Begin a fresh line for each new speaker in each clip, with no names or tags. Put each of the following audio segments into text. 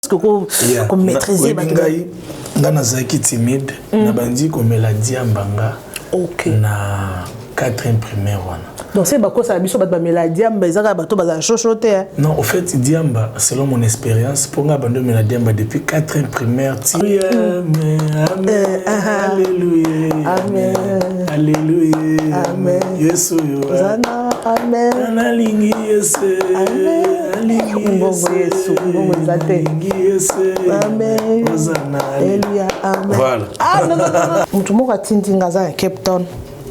Comme maîtriser
Nazaki timide, nabandi comme la diambanga.
Ok.
Na 4e primaire.
Donc c'est quoi ça biso ba la diamba ezaka bato ba chochoter.
Non, au fait diamba selon mon expérience pour nga bando la diamba depuis 4e primaire. Amen. Alléluia. Amen. Alléluia. Amen. Yesu yo.
Amen.
Analingi Yesu. Amen. Amen.
Alléluia. Amen.
Voilà.
Ah non non non. Tout le monde a tindi ngaza à Cape Town.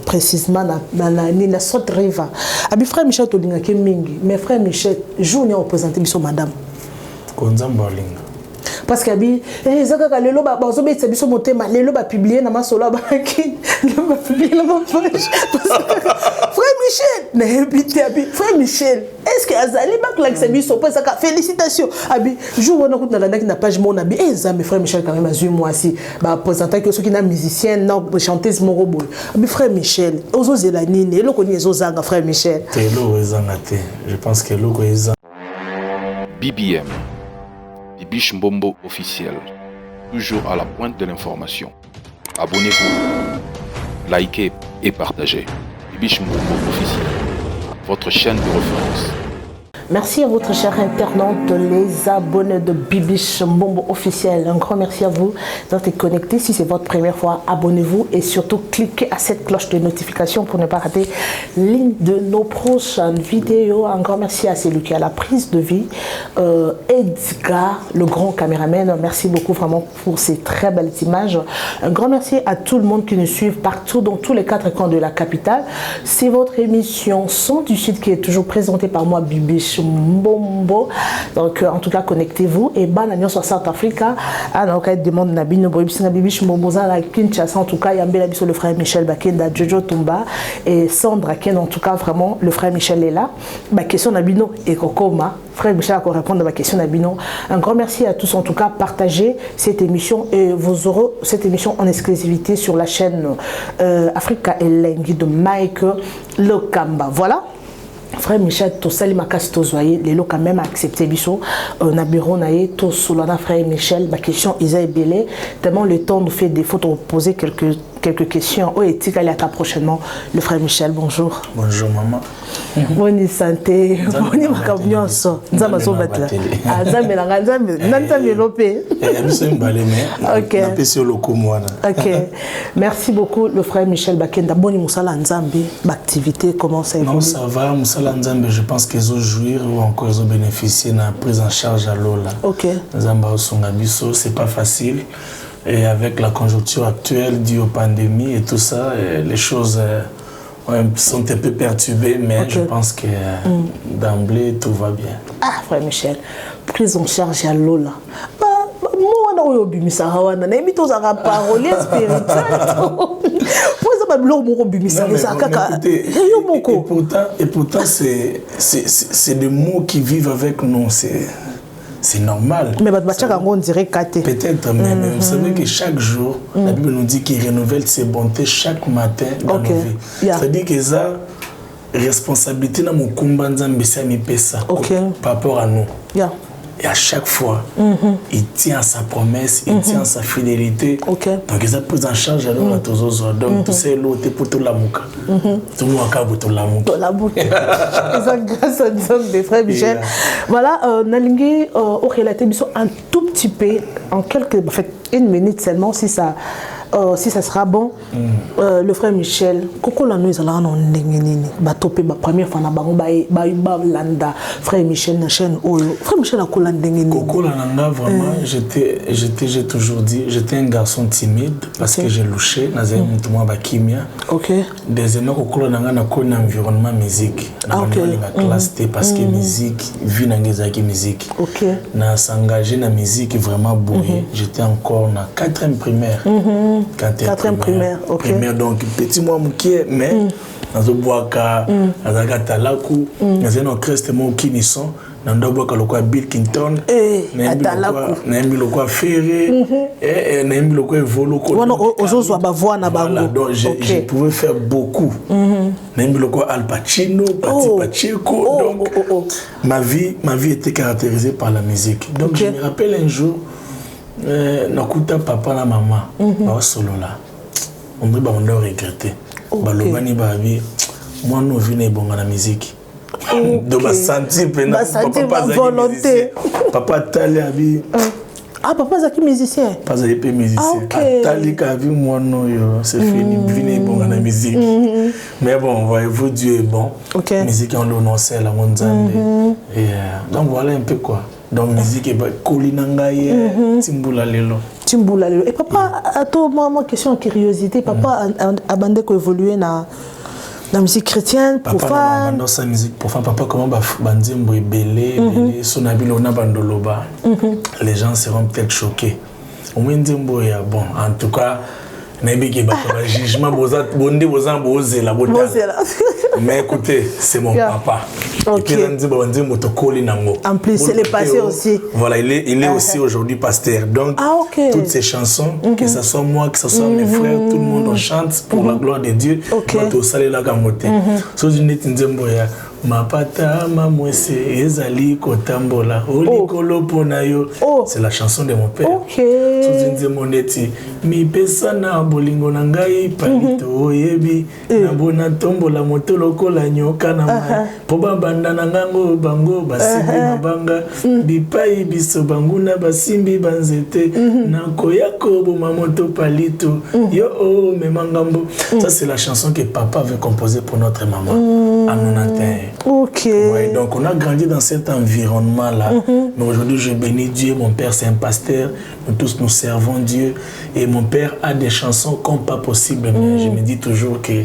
Précisément la sorte river. Abi frère Michel Tolinga ke mingi, mais frère Michel journée représenté biso madame.
Konzamba linga.
Parce que abi ezaka lelo ba bazo betsa biso motema lelo ba publier na masolo ba ki lelo ba publier na ma page. Frère Michel, mais habité abi frère Michel, est-ce que azali ba claque biso parce que félicitations abi jour on a na la page mon abi mais frère Michel quand même a moi aussi ba présenté que ceux qui na musicienne non chanteuse mon robot. Abi frère Michel, ozo zelanine elo koni ezo zanga frère Michel.
Telo ezanga te. Je pense que loko ezanga.
BBM Bibiche Mbombo officiel, toujours à la pointe de l'information. Abonnez-vous, likez et partagez. Bibiche Mbombo officiel, votre chaîne de référence.
Merci à votre cher internaute, les abonnés de Bibiche Mbombo officiel. Un grand merci à vous d'être connectés. Si c'est votre première fois, abonnez-vous et surtout cliquez à cette cloche de notification pour ne pas rater l'une de nos prochaines vidéos. Un grand merci à celui qui a la prise de vie, Edgar, le grand caméraman. Merci beaucoup vraiment pour ces très belles images. Un grand merci à tout le monde qui nous suit partout dans tous les 4 coins de la capitale. C'est votre émission Son du Sud qui est toujours présentée par moi, Bibiche Mbombo. Donc en tout cas connectez-vous et bonne année sur South Africa. Alors quand demande Nabino Boibisina Bibiche Mbombo la Kinshasa en tout cas Yambela Biso le frère Michel Bakenda Jojo Tumba et Sandra Ken en tout cas vraiment le frère Michel est là. Ma question Nabino et Kokoma frère Michel a répondre à ma question Nabino. Un grand merci à tous en tout cas partagez cette émission et vous aurez cette émission en exclusivité sur la chaîne Africa Elengi de Mike Lokamba. Voilà. Frère Michel, tout ça, les lots quand même accepté biso. Na bureau naïe, tout solana frère Michel, ma question Isa Belé. Tellement le temps nous fait des photos poser quelques questions. Oh, et tika à prochainement. Le frère Michel, bonjour.
Bonjour maman.
Bonne santé. Bonne vacances. Nzama so batla. Ah, nzambe na nzambe, nzambe lopé.
OK.
OK. Merci beaucoup le frère Michel Bakenda. Boni musala nzambe, l'activité comment ça évolue?
Non, ça va, musala nzambe, je pense qu'ils ont jouir ou encore ils ont bénéficié de la prise en charge à Lola.
OK.
Nzamba osonga biso, c'est pas facile. Et avec la conjoncture actuelle due aux pandémies et tout ça, les choses sont un peu perturbées, mais je pense que d'emblée, tout va bien.
Ah, frère Michel, prise en charge à Lola. Moi, on a eu un Hawana, on a mis tous à parole spirituelle.
Et pourtant, c'est des mots qui vivent avec nous. C'est normal.
Mais on dirait
peut-être, mais vous savez que chaque jour, la Bible nous dit qu'il renouvelle ses bontés chaque matin dans nos vies. C'est-à-dire que ça, responsabilité dans mon combat, par rapport à nous. Et à chaque fois, il tient à sa promesse, il tient à sa fidélité. Donc, il a pris en charge alors à tous autres. Donc, tout c'est l'autre pour tout l'amour. Tout le monde a pour tout l'amour.
Tout l'amour. Grâce à des frères Michel. Voilà, Nalingi, au relaté, un tout petit peu, en quelques, en fait, 1 minute seulement, si ça sera bon, le frère Michel, Koko la nous allons en nengeni, batopé ba première fois na bango ba landa, frère Michel na chaîne oyo. Frère Michel a kola nengeni.
Koko la nanga vraiment, j'ai toujours dit, j'étais un garçon timide parce que j'ai louché na zé mutumwa ba kimia.
OK.
Deuxièmement Koko la nanga na ko na environnement musique. Na la classe T parce que musique, vie na ngezaki musique.
OK.
Na s'engager na musique vraiment bourré. J'étais encore na 4e primaire.
4e primaire, OK.
Primaire, donc petit moi mouké, mais dans le bois, dans le catalaku, dans un orchestre qui nisson, Nandabo kalokwa Bill Clinton, naimbi lokwa Ferré, naimbi lokwa Evoloko.
Donc
je pouvais faire beaucoup. Naimbi lokwa Al Pacino, Patti Pacheco. Donc ma vie était caractérisée par la musique. Donc je me rappelle un jour, nakuta papa na maman, ba solo là. On doit regretter. Balobani babi, moi nous venu bon la musique. Donc ma senti
ma volonté.
Papa Tali abi.
Ah papa zaki musicien.
Pas zaki musicien. Tali ka vi moi non yo, c'est fini, venu bon la musique. Mais bon, voyez-vous, Dieu est bon. Musique on l'annonce la monzande. Et donc voilà un peu quoi. Donc musique est kolinangaye, timbula lelo.
Et papa, à tout moment, question de curiosité, papa a bandé qu'on évoluer dans la musique chrétienne, profane.
Dans sa musique profane, papa comment bandimbo est belé, son habile on a bandoloba. Les gens seront peut-être choqués. Au moins dimbo est bon. En tout cas, n'aimez pas le jugement, bondé bozan bozé la beauté. Mais écoutez, c'est mon papa.
En plus, c'est le passé aussi.
Voilà, il est aussi aujourd'hui pasteur. Donc, toutes ces chansons, que ce soit moi, que ce soit mes frères, tout le monde, on chante pour la gloire de Dieu. Mapata mamwese ezali kotambola olikolo pona yo. C'est la chanson de mon père. Sozinze moneti mi pesa na bolingo na ngai palito oyebi na bona tombola motolo kola nyoka na mai po banda na ngango bango basimbi mabanga bipai biso banguna basimbi banzete na koyako boma moto palito yo memangambo. Ça c'est la chanson que papa avait composée pour notre maman à 90. Ouais, donc on a grandi dans cet environnement-là. Mais aujourd'hui, je bénis Dieu. Mon père, c'est un pasteur. Nous tous, nous servons Dieu. Et mon père a des chansons comme pas possible. Mais je me dis toujours que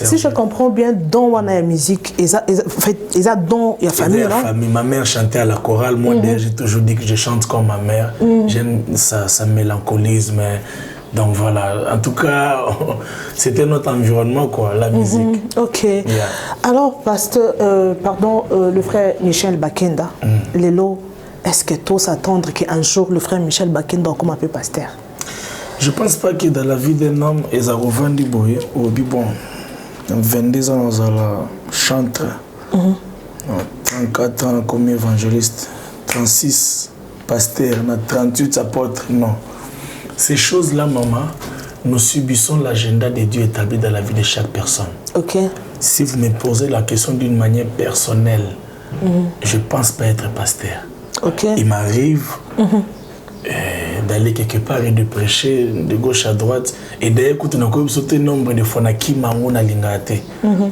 si je comprends bien, dans la musique, il y a dans la famille.
Ma mère chantait à la chorale. Moi, j'ai toujours dit que je chante comme ma mère. J'aime sa mélancolisme. Donc voilà, en tout cas, c'était notre environnement, quoi, la musique.
Alors, pasteur, le frère Michel Bakenda, Lelo, est-ce que tu oses attendre qu'un jour le frère Michel Bakenda comme un peu pasteur?
Je ne pense pas que dans la vie d'un homme, ils ont vendu boy ou bon, 22 ans, on a chanté, 34 ans comme évangéliste, 36 pasteur, 38 apôtres, non. Ces choses-là, maman, nous subissons l'agenda de Dieu établi dans la vie de chaque personne. Si vous me posez la question d'une manière personnelle, je ne pense pas être pasteur. Il m'arrive d'aller quelque part et de prêcher de gauche à droite. Et d'ailleurs, quand on a sauté nombre de fois,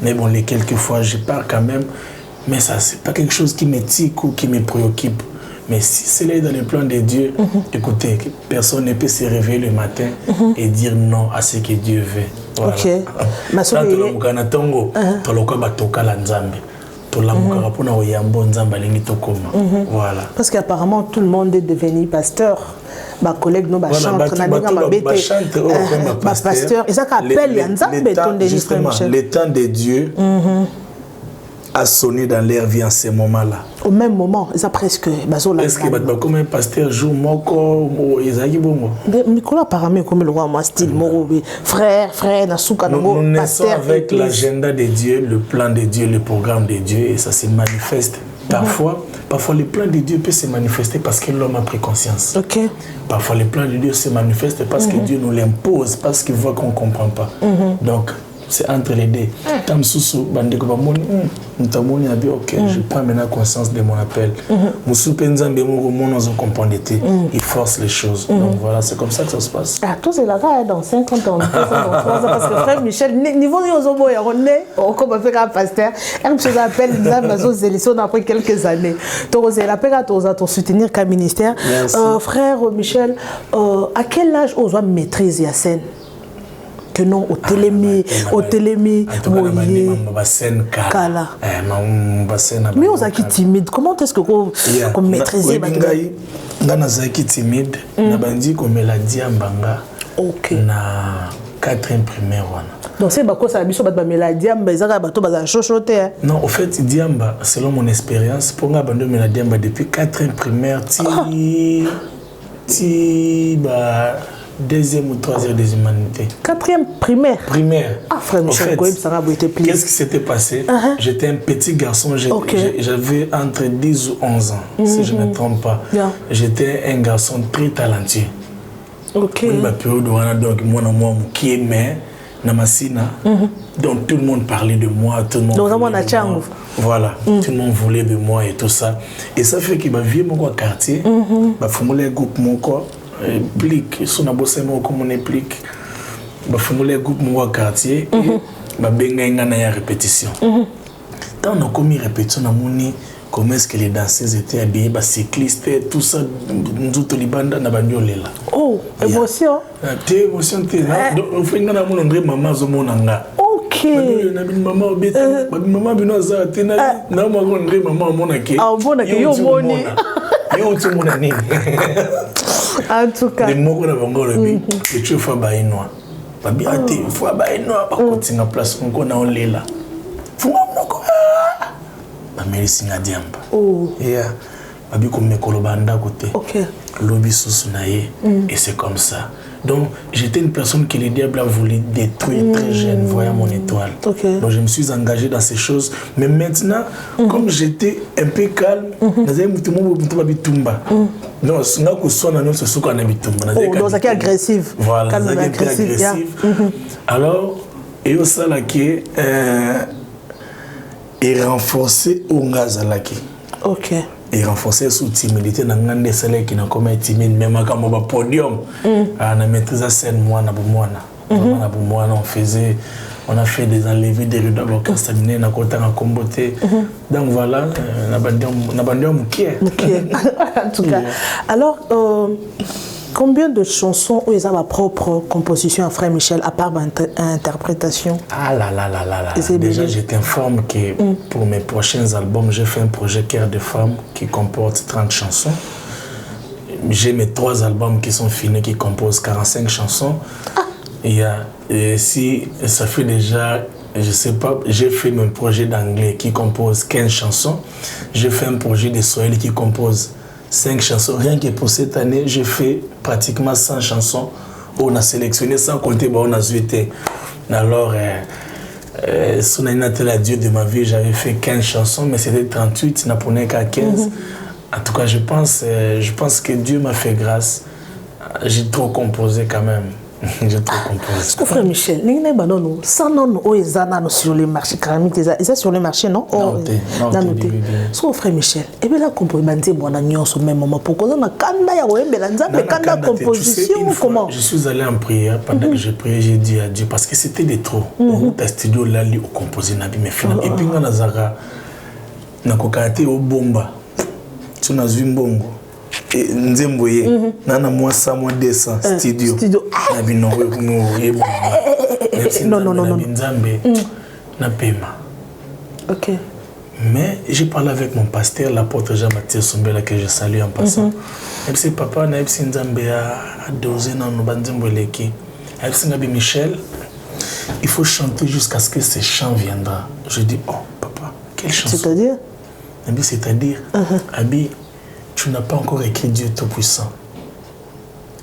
mais bon, les quelques fois, je pars quand même. Mais ça, ce n'est pas quelque chose qui me tique ou qui me préoccupe. Mais si c'est là dans le plan de Dieu, écoutez, personne ne peut se réveiller le matin et dire non à ce que Dieu veut. Voilà.
Parce qu'apparemment, tout le monde est devenu pasteur. Ma collègue nous chante, pasteur. Et ça appelle
le temps de Dieu a sonné dans leur vie en ce moment-là.
Au même moment, ça presque.
Est-ce que comme un pasteur joue moko Isaac Bongo?
Nicolas Paramé comme le roi style frère, Nasuka.
Nous naissons avec l'agenda de Dieu, le plan de Dieu, le programme de Dieu, et ça se manifeste. Parfois, le plan de Dieu peut se manifester parce que l'homme a pris conscience. Parfois, le plan de Dieu se manifeste parce que Dieu nous l'impose, parce qu'il voit qu'on ne comprend pas. Donc, c'est entre les deux. Tam Soussou, Bandeko Bamoni, Ntamoni a dit ok, je prends maintenant conscience de mon appel. Moussou Penzambe, nous comprend l'été. Il force les choses. Donc voilà, c'est comme ça que ça se passe.
Ah, tout c'est là dans 50 ans, dans 3 ans, parce que frère Michel, niveau de Yozobo, on est, comme on fait un pasteur, elle se appelle Zélisson après quelques années. Tu as appelé à soutenir qu'un ministère. Frère Michel, à quel âge on doit maîtriser la scène? Que non, au télémi, Kala. Mais on a qui timide. Comment est-ce que vous maîtrisez
on a qui timide. On a dit qu'on met la diambanga. Na 4e primaire.
Donc c'est quoi ça, biso bat la diamba, ezaka bato baza chochoté.
Non, au fait diamba, selon mon expérience, pour nga bando la diamba depuis 4e primaire, ti ba 2e ou 3e des humanités.
4e primaire.
Primaire.
Ah frère Michel,
qu'est-ce qui s'était passé? J'étais un petit garçon, j'avais entre 10 ou 11 ans, si je ne me trompe pas. J'étais un garçon très talentueux.
Ok.
Donc moi qui aimait Namasina, donc tout le monde parlait de moi, tout le monde.
Donc
voilà, tout le monde voulait de moi et tout ça. Et ça fait qu'il m'a vu mon quartier, bah formulé groupe mon corps, plique, son abossé mon comme on explique, bah formulé groupe mon quartier, bah benga ngana répétition. Quand on a commis répétition, on a moni comment est-ce que les danseuses étaient habillées, bah cyclistes, tout ça, nous tous les bandes na bagnolet là.
Oh, émotion.
T'es émotion t'es là. Donc on fait ngana mon André maman zomonanga.
Ok.
Maman obéit, maman bino za tena na mo André maman monake.
Ah monake yo moni.
Yo tu monani.
En tout cas.
Les mots qu'on a vendu le bi, que tu fais baïnois. Babi ate, faut baïnois pas continuer en place on qu'on a on là. Faut moko. Mais c'est un diamba. Oh. Yeah. Babi comme mes kolobanda côté.
Ok.
Lobi sousunaye. Et c'est comme ça. Donc j'étais une personne que le diable a voulu détruire très jeune, voyant mon étoile.
Okay.
Donc je me suis engagé dans ces choses. Mais maintenant, comme j'étais un peu calme, donc
c'est agressif.
Voilà, c'est agressif. Alors, et au salaki et renforcer au ngazalaki.
Ok.
Et renforcer sous timidité dans ngande celle qui n'a comme timide même quand on va podium na maîtrise scène moi na bumwana on a fait des enlevés des rues d'abord castaminé na kota na komboté donc voilà na bandion mukie
en tout cas alors combien de chansons où ils ont ma propre composition à Frère Michel, à part interprétation?
Ah là. Déjà, je t'informe que pour mes prochains albums, j'ai fait un projet Cœur de Femme qui comporte 30 chansons. J'ai mes 3 albums qui sont finis, qui composent 45 chansons. Et si ça fait déjà, je sais pas, j'ai fait mon projet d'anglais qui compose 15 chansons. J'ai fait un projet de Swahili qui compose 5 chansons. Rien que pour cette année, j'ai fait pratiquement 100 chansons. On a sélectionné sans compter, on a zuité. Alors, son Dieu de ma vie, j'avais fait 15 chansons, mais c'était 38, n'a pas qu'à 15. En tout cas, je pense que Dieu m'a fait grâce. J'ai trop composé quand même. J'ai trop composé.
Est-ce que Frère Michel, ça non, sur le marché, c'est sur le marché, non?
Non,
est-ce que Frère Michel, et bien là, composé, bon, au même moment, pourquoi on a kanda composition, comment?
Je suis allé en prière, pendant que j'ai prié, j'ai dit à Dieu, parce que c'était des trop. On a studio là, au composé, mais finalement, et puis on a Zara, on a kokate au bomba, tu n'as vu bongo. Nzemboye nana moi 100 moi 200 studio na bino non nzambe na pema.
OK.
Mais j'ai parlé avec mon pasteur l'apôtre Jean-Baptiste Sombela que je salue en passant. Et c'est papa na epsi nzambe a dosé na no banzembo leki. Epsi ngabi Michel, il faut chanter jusqu'à ce que ce chant viendra. Je dis oh papa, quelle chanson? C'est-à-dire Abi, tu n'as pas encore écrit Dieu Tout-Puissant.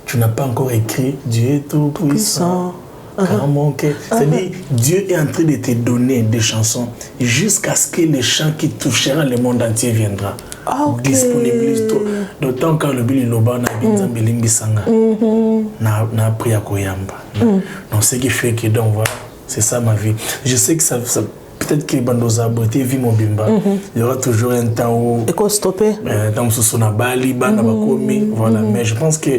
Tu n'as pas encore écrit Dieu Tout-Puissant. C'est-à-dire, Dieu est en train de te donner des chansons jusqu'à ce que les chants qui toucheront le monde entier viendra. Disponible. D'autant quand le Billy Loba n'a pas de sanga. N'a appris à Koyamba. Donc, ce qui fait que, donc, voilà, c'est ça ma vie. Je sais que ça peut-être que les bandes aux abonnés vivent mon bimba. Il y aura toujours un temps où.
Et qu'on stoppait.
Dans ce Bali, voilà. Mais je pense que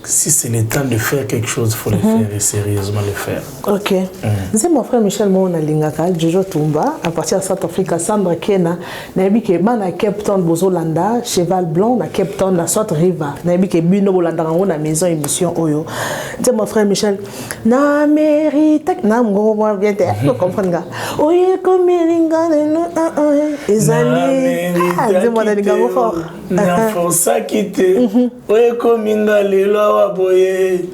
si c'est le temps de faire quelque chose, il faut le faire et sérieusement le faire.
Ok. C'est mon frère Michel Mona Lingaka, Jojo Tumba, à partir de South Africa, Sandra Kena, Nabi à Cape Town, Bozolanda, Cheval Blanc, à Cape Town, la South River, Nabi Bino Bolanda, on a maison émission Oyo. C'est mon frère Michel. Na mérite, na m'go bien te, vous comprenez? Oye comme Melinga, Ezali. Ah, dis-moi Melinga fort.
Na force quitter. Oye comme Melinga. Waboye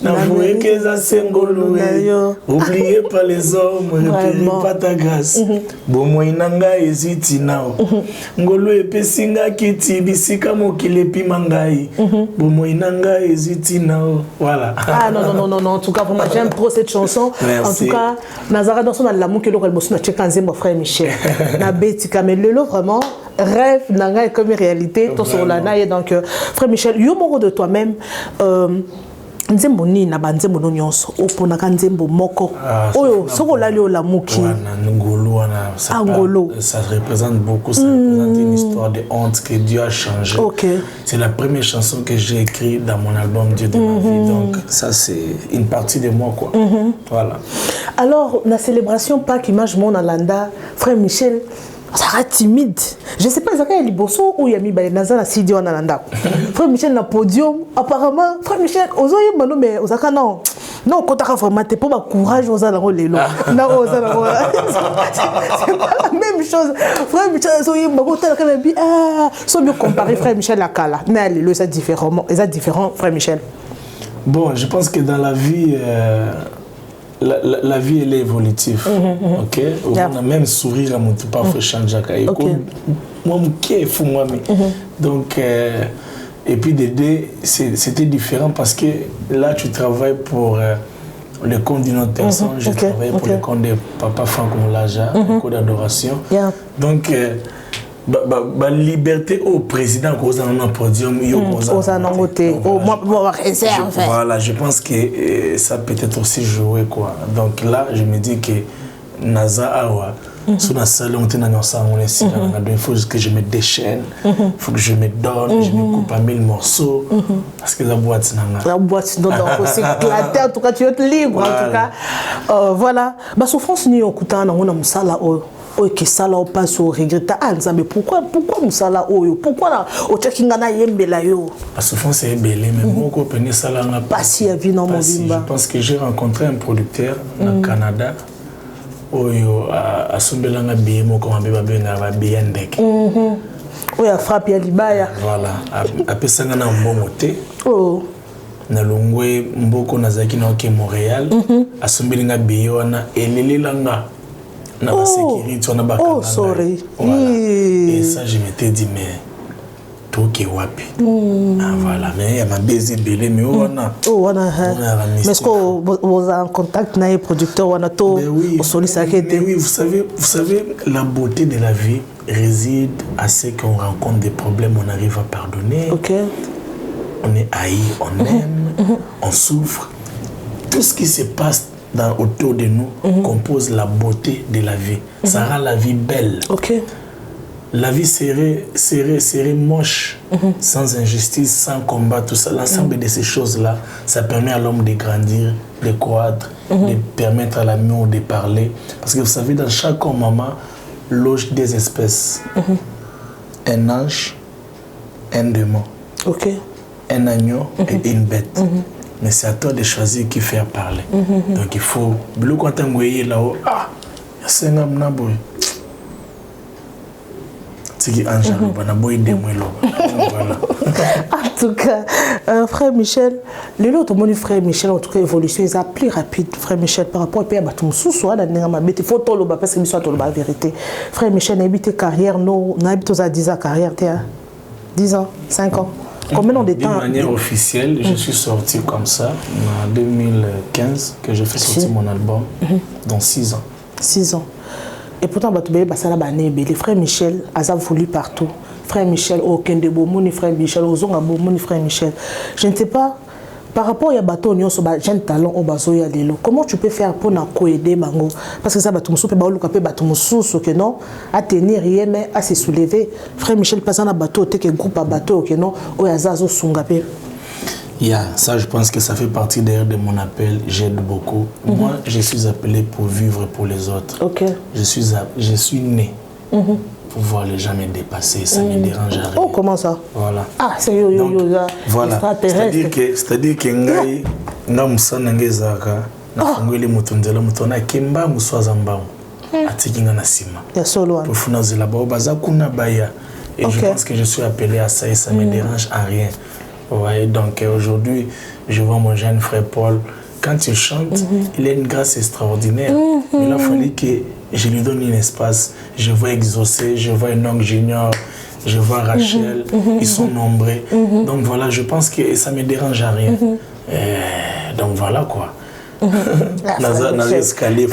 N'avouez que ça c'est ngoloé. Oubliez pas les hommes, repérez pas ta grâce. Bomo inanga eziti nao. Ngolo epesinga kiti bisika mokile pimangai. Bomo inanga eziti nao. Voilà.
Ah non, en tout cas, vraiment, j'aime trop cette chanson.
Merci.
En tout cas, Nazara dans son l'amour que l'on a checké en mon frère Michel. Na beti Kamel vraiment rêve nanga est comme réalité. Ton sur la naïe donc frère Michel, yo moro de toi-même. Nzembo ni na banzembo no nyonso oponaka nzembo moko oyo soko lali olamuki
Angolo ça représente beaucoup, ça représente une histoire de honte que Dieu a changé. C'est la première chanson que j'ai écrite dans mon album Dieu de ma vie, donc ça c'est une partie de moi quoi. Voilà.
Alors la célébration Pâques image mon alanda frère Michel ça reste timide. Je ne sais pas exactement il bosso ou il y a mis Balénaza la Sidi en alanda. Frère Michel na podium apparemment frère Michel ozoye mano mais ozaka non. Non, quand tu as vraiment t'es pas courage aux alangos les lots. Non, aux alangos. C'est pas la même chose. Frère Michel ozoye mano t'as quand même ah, sont mieux comparé frère Michel la Kala. Mais les lots c'est différent, frère Michel.
Bon, je pense que dans la vie la vie elle est évolutive, ok. On a même sourire à mon tout parfait change à moi qui fou moi donc et puis Dédé c'était différent parce que là tu travailles pour le compte d'une autre personne, je travaille pour le compte de Papa Franck Moulaja, le code d'adoration. Donc la liberté au président cause un podium voilà, je pense que ça peut être aussi joué quoi. Donc là je me dis que Naza Awa sur la salle on il faut que je me déchaîne, il faut que je me donne, je me coupe à 1000 morceaux parce que la boîte
donc c'est éclaté en tout cas tu es libre en tout cas voilà ma souffrance ni okuta na ngona musala que ça là on passe au regret mais pourquoi musala oyo pourquoi là au tchakinga na yembela yo
la souffrance est belle mais moi ko pene sala na
pas si à vie non mon bimba.
Je pense que j'ai rencontré un producteur au Canada oyo a sombelanga biye moko mabeba benga ba biyandek
oyo frappe ya libaya
voilà a pesanga na mbongo te na longwe mboko nazaki na oke Montréal a sombelinga biye wana elelelanga na ba sécurité on a ba
sorry
et ça je m'étais dit mais toke wapi voilà mais il y a ma baiser belé mais wana
mais est-ce que vous avez en contact na producteur wana to au solista kete
oui vous savez la beauté de la vie réside à ce qu'on rencontre des problèmes on arrive à pardonner on est haï on aime on souffre tout ce qui se passe autour de nous compose la beauté de la vie. Ça rend la vie belle. La vie serait moche sans injustice, sans combat, tout ça. L'ensemble de ces choses-là, ça permet à l'homme de grandir, de croître, de permettre à l'amour de parler. Parce que vous savez, dans chaque homme, maman loge des espèces. Un ange, un démon. Un agneau et une bête. Mais c'est à toi de choisir qui faire parler. Donc il faut... Quand tu es là-haut, c'est un homme. C'est qui ange
en tout cas, frère Michel, le lot de frère Michel, en tout cas, évolution est plus rapide, frère Michel, par rapport à Batum Sousso, il faut tout le monde parce que soit la vérité. Frère Michel, n'a habité carrière, non, n'a habité à 10 ans carrière, 10 ans, 5 ans. Combien de temps?
De manière officielle, je suis sorti comme ça en 2015 que j'ai fait sortir mon album, dans 6 ans.
6 ans. Et pourtant, les frères Michel, ils ont voulu partout. Frère Michel, aucun de Beaumouni, frère Michel, Ozonga Beaumouni, frère Michel. Je ne sais pas, par rapport à bateau, il y a un talent au bateau. Comment tu peux faire pour aider Bango? Parce que ça, bateau peut non, à tenir rien, mais à se soulever. Frère Michel, pas un bateau, t'es qu'un groupe à bateau, que non, ou à Zazo Sungapé.
Ça, je pense que ça fait partie d'ailleurs de mon appel. J'aide beaucoup. Moi, je suis appelé pour vivre pour les autres. Je suis né pour voir les gens me dépasser. Ça me dérange à rien.
Oh, comment ça?
Voilà.
Ah, c'est yo.
Voilà. C'est-à-dire que ngai musana ngezaka na fungwele mutunzela mutona kimba muswaza mbao. Atikinga na sima.
Ya solo.
Pour funazela bao bazakuna baya. Et je pense que je suis appelé à ça et ça me dérange à rien. Ouais, donc aujourd'hui, je vois mon jeune frère Paul. Quand il chante, il a une grâce extraordinaire. Mais il a fallu que je lui donne un espace. Je vois Exaucé, je vois Enoch Junior, je vois Rachel. Ils sont nombreux. Donc voilà, je pense que ça ne me dérange à rien. Donc voilà quoi.
Escalier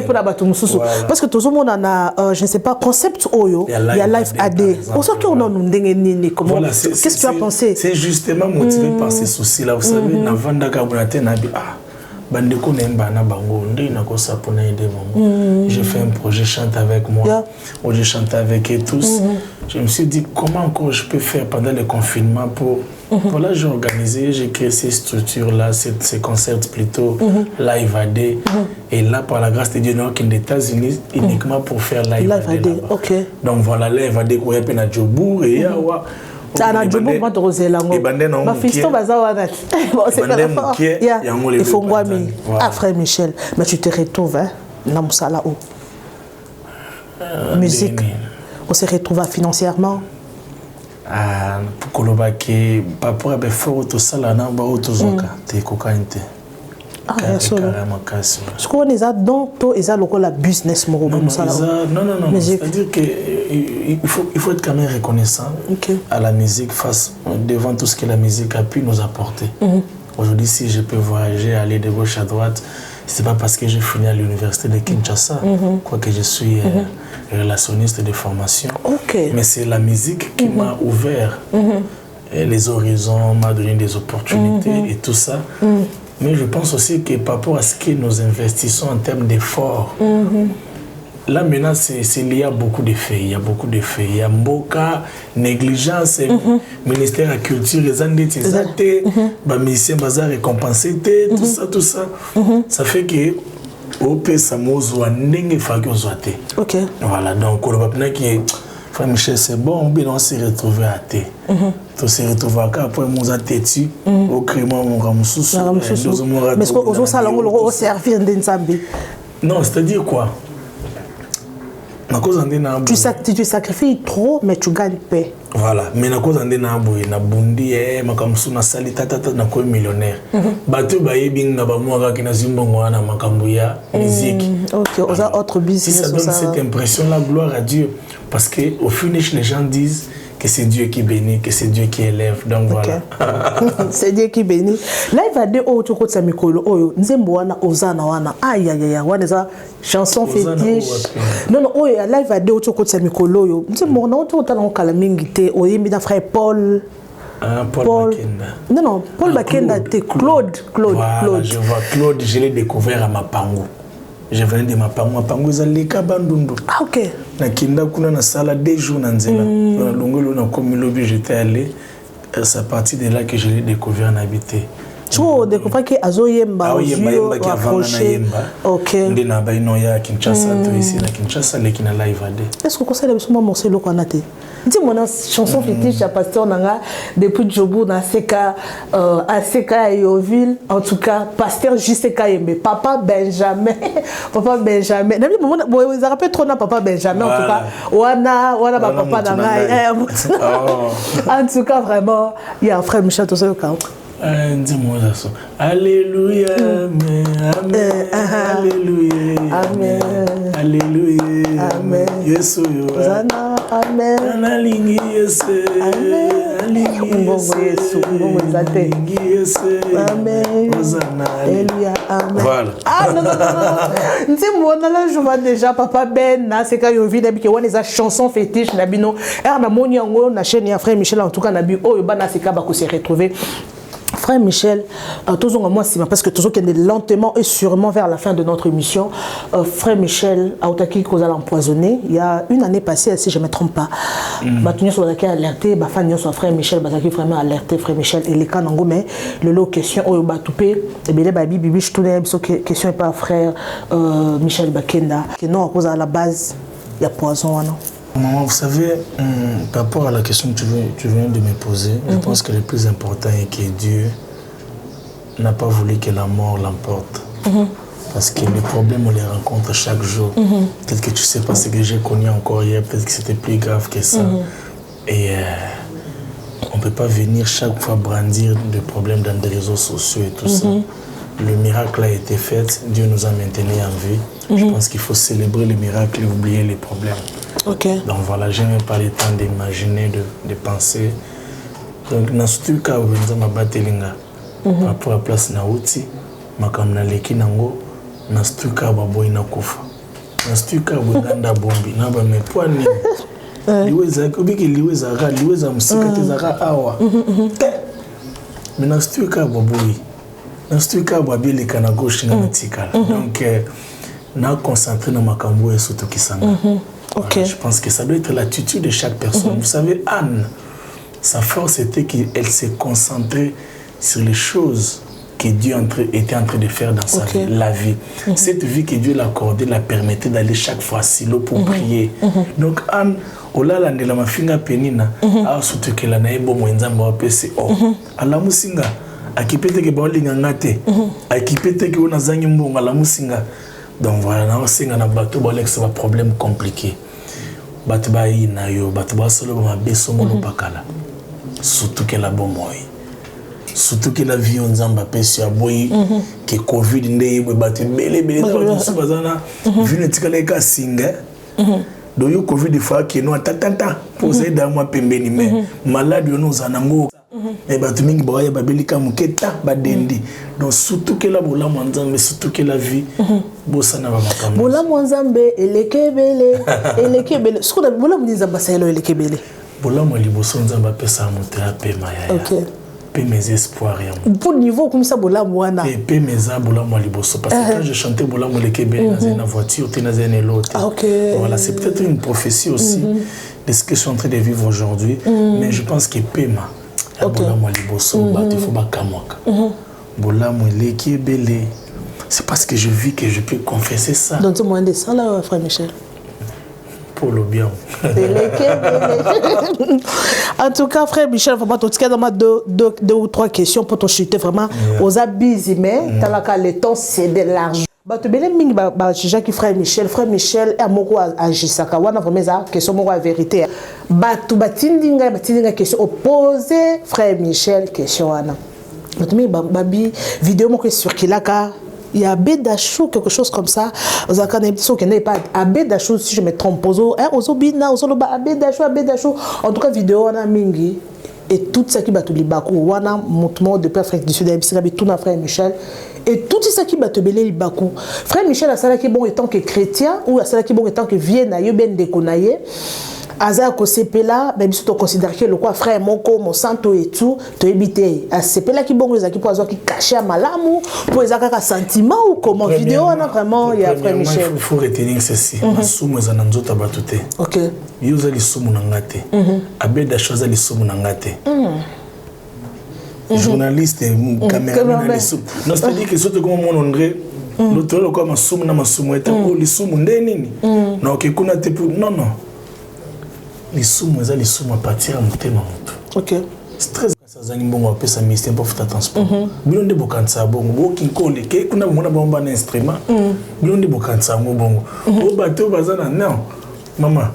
pour la bateau mususu parce que tout le monde en a je ne sais pas concept oyo il y a live AD pour ça qu'on a comment qu'est-ce que tu as pensé?
C'est justement motivé par ces soucis là, vous savez na vanda kabunate na bi bandeko nemba na bango ndé na ko sapona aider maman. J'ai fait un projet chante avec moi où je chantais avec eux tous. Je me suis dit comment encore je peux faire pendant le confinement pour voilà, j'ai organisé, j'ai créé ces structures-là, ces concerts plutôt live AD. Et là, par la grâce de Dieu, nous sommes aux États-Unis uniquement pour faire live AD.
Okay.
Donc voilà, live AD, qu'on appelle na Djobour et Yawa.
Ça na Djobour, pas de Roselango. Ma fiston bazawanat. C'est pas la fin. Il faut moi, ah frère Michel, mais tu te retrouves, hein, dans Moussala où musique, on se retrouve financièrement.
Pour que papa a fait tout ça là, on va autozoka, t'es cocaïnté.
Ce qu'on est donc toi ils ont la business
non, c'est-à-dire que il faut être quand même reconnaissant à la musique face devant tout ce que la musique a pu nous apporter. Aujourd'hui, si je peux voyager, aller de gauche à droite, c'est pas parce que j'ai fini à l'université de Kinshasa, quoique je suis relationniste de formation, mais c'est la musique qui m'a ouvert les horizons, m'a donné des opportunités et tout ça. Mais je pense aussi que par rapport à ce que nous investissons en termes d'efforts, là maintenant c'est lié à beaucoup d'effets. Il y a beaucoup d'effets. Il y a Mboka, négligence, ministère de la culture, les années, musiciens bazar récompensé, tout ça. Ça fait que au pays Samozo a n'engé fagozoate. Voilà, donc on va pas qui Frère Michel, c'est bon, on s'est retrouvé à thé. On s'est retrouvé à après on a têtu au crément mon ramoussous.
Mais ce qu'on ça on servir d'Nzambi.
Non, c'est-à-dire quoi?
Tu sacrifies trop, mais tu gagnes paix.
Voilà, mais na cause ande na boye na bundi makamsu na sali tata na ko millionnaire. Bato baye bing na ba moi ka na zimbongo na makambu ya musique.
OK, on a autre business.
Si ça donne cette impression là, gloire à Dieu, parce que au finish les gens disent que c'est Dieu qui bénit, que c'est Dieu qui élève. Donc voilà.
C'est Dieu qui bénit. Là il va dire oh tu côté mikolo oh nzembo wana ozana wana aïe aïe aïe wana za chanson fétiche. Non oh là il va dire oh tu côté mikolo yo nzembo na tu tala kala mingi te oyimbi na frère Paul.
Paul Bakenda.
Non Paul Bakenda te Claude.
Voilà, je vois Claude, je l'ai découvert à Mapango. Je venais de Mapango ezaleka bandundu.
OK.
Na kinda kuna na sala 2 jours na nzela. Na longolo na comme lobby j'étais allé. C'est à partir de là que je l'ai découvert en habité.
Tu as découvert que Azoyemba
qui approché.
OK.
Ndina baino ya Kinshasa to ici na Kinshasa leki na live AD.
Est-ce que conseil de morceau lo kanate? Dis mon chanson fétiche à pasteur nanga depuis Djobour na Seka à Yoville en tout cas pasteur juste Kayembe papa Benjamin n'ami moment vous rappelez trop na papa Benjamin en tout cas wana papa nanga en tout cas vraiment il y a un frère Michel tout ça
dis-moi ça. Alléluia, amen, alléluia, amen, alléluia, amen. Yesu yo,
amen.
Analingi Yesu, amen.
Yesu, amen. Alléluia, amen.
Voilà.
Ah non. Dis-moi là je vois déjà papa Ben na c'est quand yo vit d'habitude on les chansons fétiches na bino. Na moni yango na chaîne ya frère Michel en tout cas na bi oh ba na c'est ka ba ko se retrouver. Frère Michel, parce que toujours qu'il est lentement et sûrement vers la fin de notre émission, Frère Michel, Aotaki Kozal empoisonné, il y a une année passée, si je ne me trompe pas, Batunio soit alerté, Bafanio soit Frère Michel, Bataki vraiment alerté, Frère Michel, et les canangos, mais le lot question, au Batoupé, et bien les baby, bibi, je tourne, question est pas Frère Michel Bakenda, qui non, à cause à la base, il y a poison, non?
Maman, vous savez, par rapport à la question que tu viens de me poser, je pense que le plus important est que Dieu n'a pas voulu que la mort l'emporte. Parce que les problèmes, on les rencontre chaque jour. Peut-être que tu ne sais pas ce que j'ai connu encore hier, peut-être que c'était plus grave que ça. Et on ne peut pas venir chaque fois brandir des problèmes dans des réseaux sociaux et tout ça. Le miracle a été fait, Dieu nous a maintenus en vie. Je pense qu'il faut célébrer le miracle et oublier les problèmes. Donc voilà, je n'ai même pas le temps d'imaginer, de penser. Donc dans ce cas où nous avons battu par rapport à la place Naouti, makam na leki nango, dans ce cas où boy na kufa. Dans ce cas où ganda bombi, na ba me poani. Liweza kubiki liweza musika tezaka awa. Mais dans ce cas où boy dans ce cas, il y a des gauche donc, on a concentré dans ma cambo et surtout qui s'en Je pense que ça doit être l'attitude de chaque personne. Vous savez, Anne, sa force était qu'elle s'est concentrée sur les choses que Dieu était en train de faire dans sa vie, la vie. Cette vie que Dieu l'a accordée la permettait d'aller chaque fois à Silo pour prier. Donc, Anne, Ola de la mafinga penina, a surtout que la naïbo moenzamba wa PCO. Allah musinga. Akipete ke baolinga ngate akipete ke ona zangi mbonga la musinga donc voilà na osinga na bato bolex ba problème compliqué bato ba ina yo bato ba solo ba beso mo pakala surtout que la bomoy surtout que la vie on zamba pesi aboyi que covid ndeye bato bele bato bazana vine tikala ka singa do yo covid fa ke no tatata poser dans moi pembeni mais malade yo no zanango et batu mingi bawaya babelika muketa badendi donc surtout que la bola mwanzambe surtout que la vie bossa na bamakambo bola mwanzambe elekebele ce qu'on a bola mwanzamba sayelo elekebele bola mwa liboso nzamba pesa motra pema ya pe mes espoirs pour niveau comme ça bola mwana et pe mes bola mwa liboso parce que quand je chantais bola mwa elekebele dans une voiture t'es dans un lot voilà c'est peut-être une prophétie aussi de ce que je suis en train de vivre aujourd'hui mais je pense que pema c'est parce que je vis que je peux confesser ça.
Donc tu m'as ça là, frère Michel.
Pour le bien.
En tout cas, frère Michel, vraiment, tu as deux ou trois questions pour te chuter vraiment aux habits, mais le temps c'est de l'argent. Bato bele mingi ba Jacques frère Michel est moko agisaka wana vraiment ça question moko la vérité bato batindinga question opposé frère Michel question wana bato mi babi vidéo moko circulaka il y a Bédachou quelque chose comme ça vous avez dit que n'est pas Bédachou si je me trompe ozobina ozoloba Bédachou en tout cas vidéo wana mingi et tout ça qui bato libako wana mouvement de Afrique du Sud et tout na frère Michel et tout ça qui bato belé libaku frère Michel a ça qui bon étant que chrétien ou a ça qui bon étant que vient na yo ben de konaye aza ko sepela même si tu considères que le quoi frère moko mon santo et tout to ebité a sepela qui bon qui poison qui cacher malamu pour ezaka ka sentiment ou comment vidéo on a vraiment il y a frère Michel
il faut retenir ceci masumu za na nzota batute
OK
yuza li sumu na ngate abeda chose li sumu na ngate journaliste caméraman non c'est-à-dire que surtout comme mon André l'autre comme masumu na masumu eta ko li sumu ndeni non que kuna te non les sumu eza les sumu à partir à motema moto
OK
stress ça zani bongo apesa ministère pour faire transport bilonde bokansa bongo boki kole ke kuna mona bomba na instrument bilonde bokansa bongo o bato bazana non maman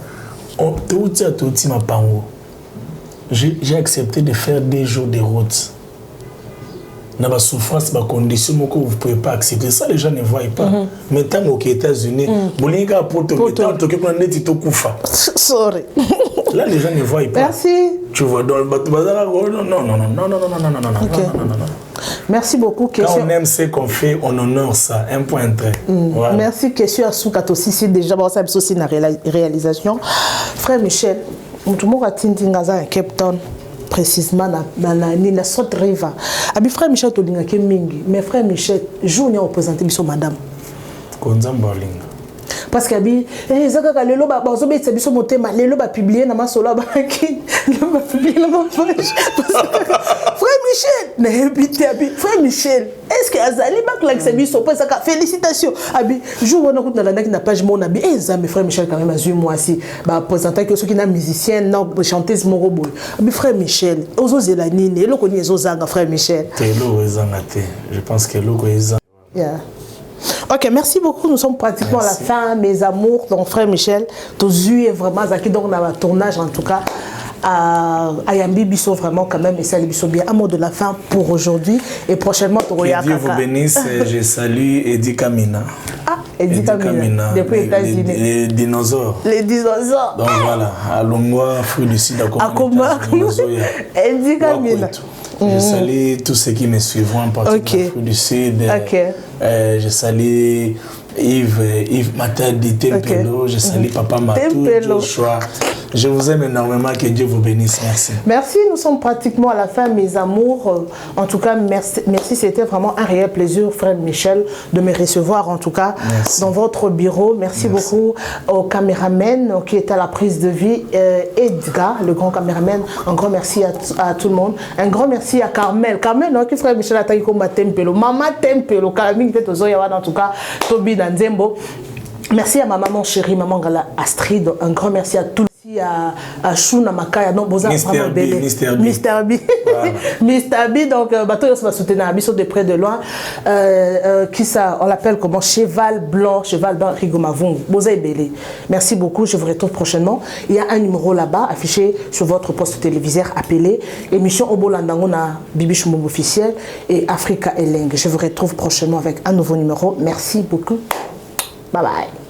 on tout ma pango j'ai accepté de faire des jours de route na ba souffrance ba condition moko vous pouvez pas accepter ça les gens ne voient pas maintenant aux États-Unis bolinga poto metant to ke kuna neti to kufa
sorry
là les gens ne voient pas
merci
tu vois dans le bazar non.
Merci beaucoup
question. Quand on aime ce qu'on fait on honore ça un point très
voilà. Merci question à Soukato aussi déjà ça aussi na réalisation frère Michel tout le monde a tindinga za Cape Town précisément na sorte riva abi frère Michel to linga ke mingi mais frère Michel jour nya représenter biso madame
konzamba linga
parce que abi zaka lelo ba bazobetsa biso motema lelo ba publier na masolo ba ki ba publier na page frère Michel na habité abi frère Michel est-ce que azali ba like c'est biso parce que félicitations abi jour on a na page mon abi mes frère Michel quand même azui moi si ba présenter que ceux qui na musicienne na chanteuse morobo abi frère Michel ozozela nini eloko ni ezozanga frère Michel
telo ezanga te je pense que loko ezanga
OK, merci beaucoup. Nous sommes pratiquement à la fin, mes amours. Donc, frère Michel, tous eu vraiment, donc, dans le tournage, en tout cas, Yambi Bisso vraiment quand même et ça les Bisso bien. Un mot de la fin pour aujourd'hui et prochainement pour
Que Dieu vous bénisse. Je salue Eddie Kamina.
Ah, Eddie Kamina. Depuis les États-Unis.
Les dinosaures.
Les dinosaures.
Donc voilà, à Longwa, fruit du sud, à
Comar. Eddie Kamina.
Je salue tous ceux qui me suivront en particulier fruit du sud. Je salue Yves Matadi Tempelo, je salue Papa Matou, Joshua. Je vous aime énormément, que Dieu vous bénisse. Merci.
Merci, nous sommes pratiquement à la fin, mes amours. En tout cas, merci, c'était vraiment un réel plaisir, frère Michel, de me recevoir en tout cas dans votre bureau. Merci beaucoup au caméraman qui est à la prise de vie, Edgar, le grand caméraman. Un grand merci à tout le monde. Un grand merci à Carmel. Carmel, non, qui frère Michel a taillé comme Tempelo. Maman Tempelo, Carmel, qui était en tout cas, Tobi Danzembo. Merci à ma maman chérie, maman Gala Astrid. Un grand merci à tous. À Shuna Makaya, non, Boza, vraiment bébé. Mr. B. Mr. B, donc, bateau, on va soutenir Abisso de près de loin. Qui ça, on l'appelle comment? Cheval blanc, Rigomavong. Boza et Bélé. Merci beaucoup, je vous retrouve prochainement. Il y a un numéro là-bas affiché sur votre poste téléviseur appelé émission Obolandangona Bibiche Mbombo officiel et Africa Eleng. Je vous retrouve prochainement avec un nouveau numéro. Merci beaucoup. Bye bye.